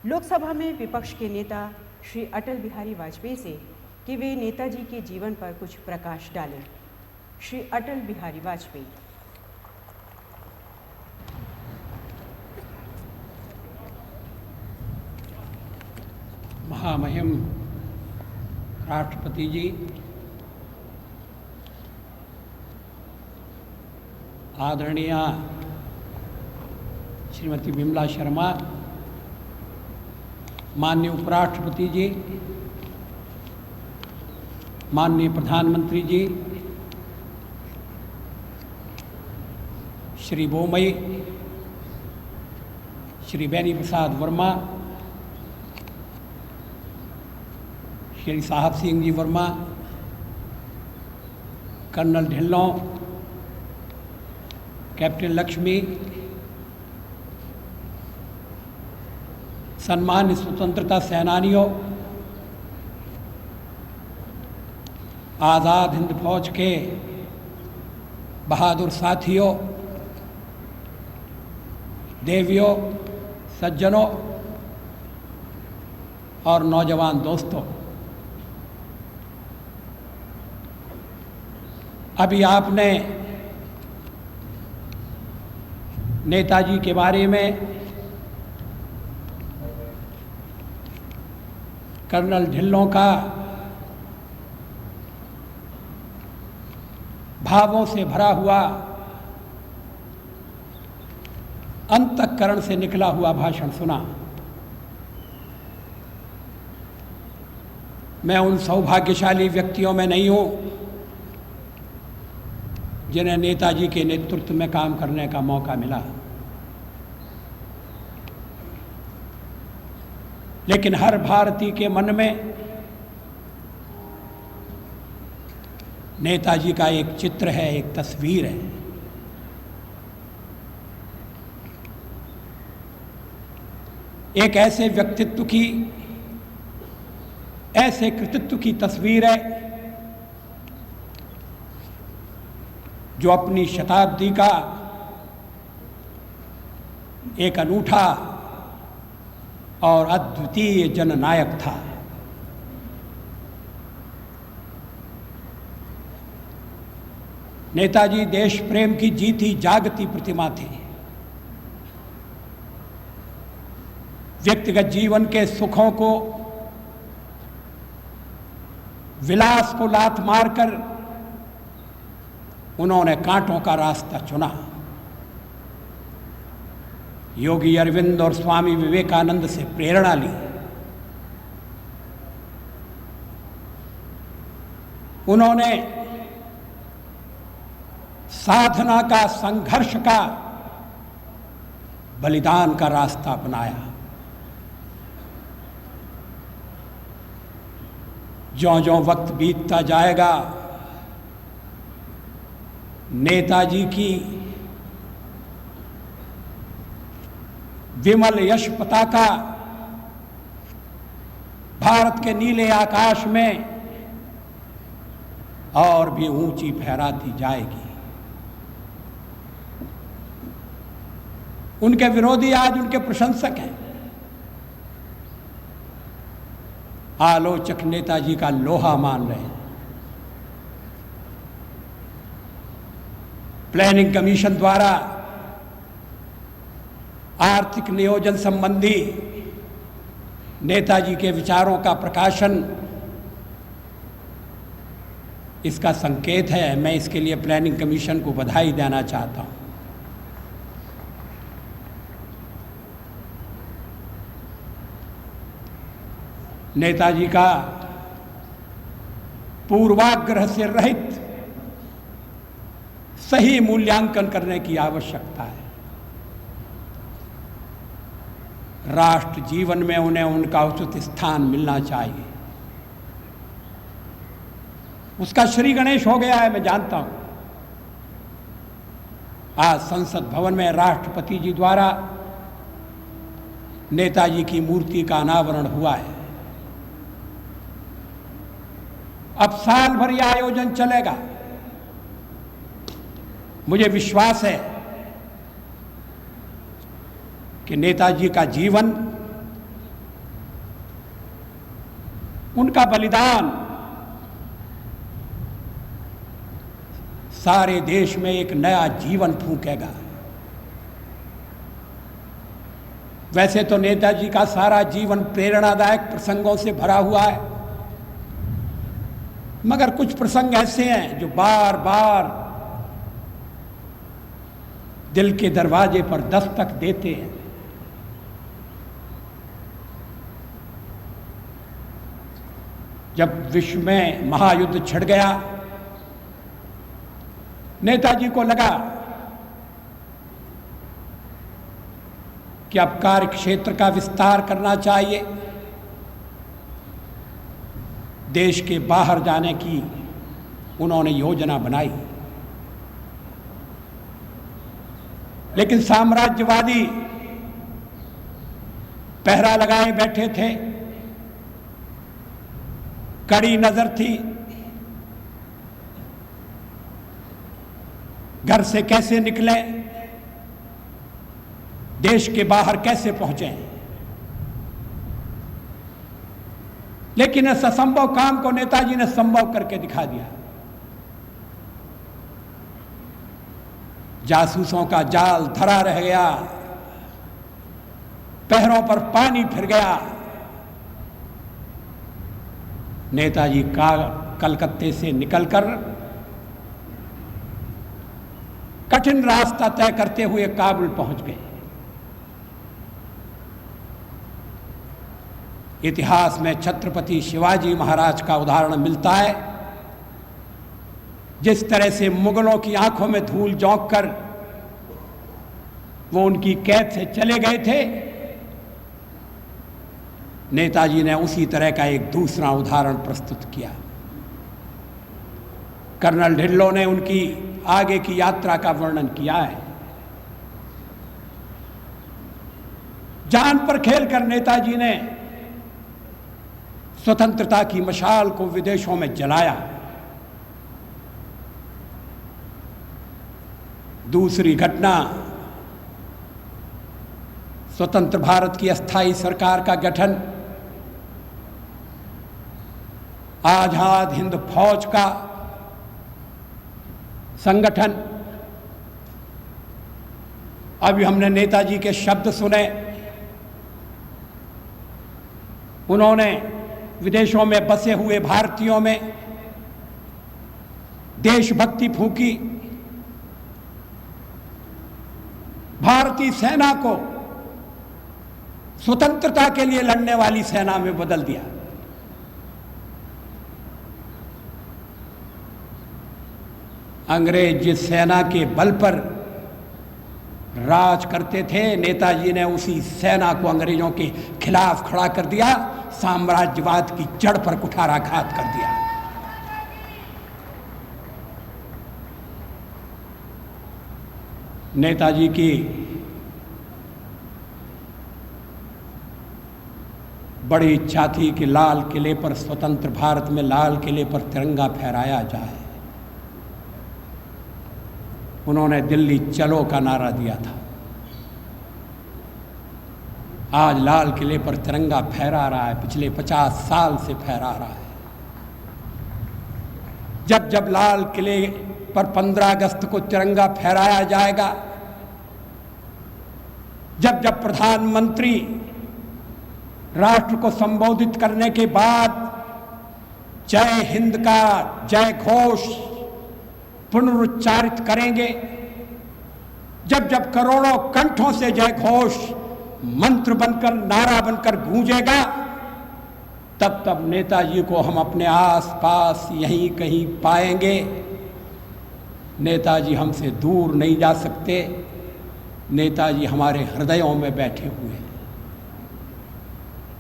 लोकसभा में विपक्ष के नेता श्री अटल बिहारी वाजपेयी से कि वे नेताजी के जीवन पर कुछ प्रकाश डालें। श्री अटल बिहारी वाजपेयी। महामहिम राष्ट्रपति जी, आदरणीय श्रीमती विमला शर्मा, माननीय उपराष्ट्रपति जी, माननीय प्रधानमंत्री जी, श्री बोमई, श्री बेनी प्रसाद वर्मा, श्री साहब सिंह जी वर्मा, कर्नल ढिल्लों, कैप्टन लक्ष्मी, सम्मानित स्वतंत्रता सेनानियों, आज़ाद हिंद फौज के बहादुर साथियों, देवियों, सज्जनों और नौजवान दोस्तों, अभी आपने नेताजी के बारे में कर्नल ढिल्लों का भावों से भरा हुआ, अंतःकरण से निकला हुआ भाषण सुना। मैं उन सौभाग्यशाली व्यक्तियों में नहीं हूं जिन्हें नेताजी के नेतृत्व में काम करने का मौका मिला, लेकिन हर भारतीय के मन में नेताजी का एक चित्र है, एक तस्वीर है। एक ऐसे व्यक्तित्व की, ऐसे कृतित्व की तस्वीर है जो अपनी शताब्दी का एक अनूठा और अद्वितीय जननायक था। नेताजी देश प्रेम की जीती जागती प्रतिमा थी। व्यक्तिगत जीवन के सुखों को, विलास को लात मारकर उन्होंने कांटों का रास्ता चुना। योगी अरविंद और स्वामी विवेकानंद से प्रेरणा ली। उन्होंने साधना का, संघर्ष का, बलिदान का रास्ता अपनाया। ज्यों-ज्यों वक्त बीतता जाएगा, नेताजी की विमल यश पताका भारत के नीले आकाश में और भी ऊंची फहराती जाएगी। उनके विरोधी आज उनके प्रशंसक हैं। आलोचक नेताजी का लोहा मान रहे हैं। प्लानिंग कमीशन द्वारा आर्थिक नियोजन संबंधी नेताजी के विचारों का प्रकाशन इसका संकेत है। मैं इसके लिए प्लानिंग कमीशन को बधाई देना चाहता हूं। नेताजी का पूर्वाग्रह से रहित सही मूल्यांकन करने की आवश्यकता है। राष्ट्र जीवन में उन्हें उनका उचित स्थान मिलना चाहिए। उसका श्री गणेश हो गया है, मैं जानता हूं। आज संसद भवन में राष्ट्रपति जी द्वारा नेताजी की मूर्ति का अनावरण हुआ है। अब साल भर यह आयोजन चलेगा। मुझे विश्वास है कि नेताजी का जीवन उनका बलिदान सारे देश में एक नया जीवन फूंकेगा। वैसे तो नेताजी का सारा जीवन प्रेरणादायक प्रसंगों से भरा हुआ है, मगर कुछ प्रसंग ऐसे हैं जो बार बार दिल के दरवाजे पर दस्तक देते हैं। जब विश्व में महायुद्ध छिड़ गया, नेताजी को लगा कि अब कार्य क्षेत्र का विस्तार करना चाहिए। देश के बाहर जाने की उन्होंने योजना बनाई, लेकिन साम्राज्यवादी पहरा लगाए बैठे थे, कड़ी नजर थी। घर से कैसे निकले, देश के बाहर कैसे पहुंचे। लेकिन इस असंभव काम को नेताजी ने संभव करके दिखा दिया। जासूसों का जाल धरा रह गया, पैरों पर पानी फिर गया। नेताजी का कलकत्ते से निकलकर कठिन रास्ता तय करते हुए काबुल पहुंच गए। इतिहास में छत्रपति शिवाजी महाराज का उदाहरण मिलता है। जिस तरह से मुगलों की आंखों में धूल झोंक कर वो उनकी कैद से चले गए थे, नेताजी ने उसी तरह का एक दूसरा उदाहरण प्रस्तुत किया। कर्नल ढिल्लों ने उनकी आगे की यात्रा का वर्णन किया है। जान पर खेलकर नेताजी ने स्वतंत्रता की मशाल को विदेशों में जलाया। दूसरी घटना स्वतंत्र भारत की अस्थायी सरकार का गठन, आजाद हिंद फौज का संगठन। अभी हमने नेताजी के शब्द सुने। उन्होंने विदेशों में बसे हुए भारतीयों में देशभक्ति फूंकी, भारतीय सेना को स्वतंत्रता के लिए लड़ने वाली सेना में बदल दिया। अंग्रेज जिस सेना के बल पर राज करते थे, नेताजी ने उसी सेना को अंग्रेजों के खिलाफ खड़ा कर दिया, साम्राज्यवाद की जड़ पर कुठाराघात कर दिया। नेताजी की बड़ी इच्छा थी कि लाल किले पर, स्वतंत्र भारत में लाल किले पर तिरंगा फहराया जाए। उन्होंने दिल्ली चलो का नारा दिया था। आज लाल किले पर तिरंगा फहरा रहा है, पिछले 50 साल से फहरा रहा है। जब जब लाल किले पर 15 अगस्त को तिरंगा फहराया जाएगा, जब जब प्रधानमंत्री राष्ट्र को संबोधित करने के बाद जय हिंद का जय घोष पुनरुच्चारित करेंगे, जब जब करोड़ों कंठों से जय घोष मंत्र बनकर, नारा बनकर गूंजेगा, तब तब नेताजी को हम अपने आसपास यहीं कहीं पाएंगे। नेताजी हमसे दूर नहीं जा सकते। नेताजी हमारे हृदयों में बैठे हुए हैं।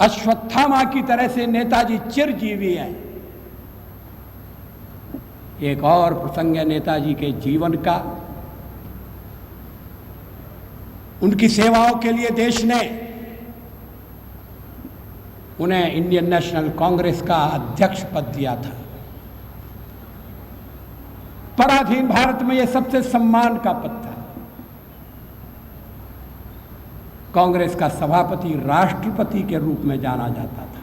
अश्वत्थामा की तरह से नेताजी चिरजीवी हैं। एक और प्रसंग है नेताजी के जीवन का। उनकी सेवाओं के लिए देश ने उन्हें इंडियन नेशनल कांग्रेस का अध्यक्ष पद दिया था। पराधीन भारत में यह सबसे सम्मान का पद था। कांग्रेस का सभापति राष्ट्रपति के रूप में जाना जाता था।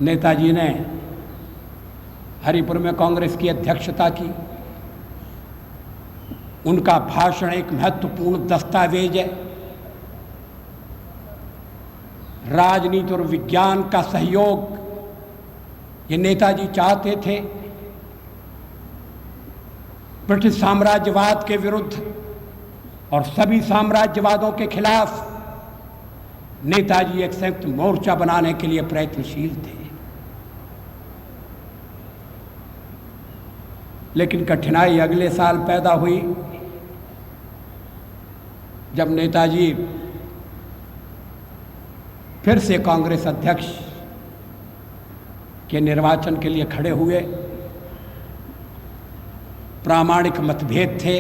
नेताजी ने हरिपुर में कांग्रेस की अध्यक्षता की। उनका भाषण एक महत्वपूर्ण दस्तावेज है। राजनीति और विज्ञान का सहयोग ये नेताजी चाहते थे। ब्रिटिश साम्राज्यवाद के विरुद्ध और सभी साम्राज्यवादों के खिलाफ नेताजी एक संयुक्त मोर्चा बनाने के लिए प्रयत्नशील थे। लेकिन कठिनाई अगले साल पैदा हुई जब नेताजी फिर से कांग्रेस अध्यक्ष के निर्वाचन के लिए खड़े हुए। प्रामाणिक मतभेद थे।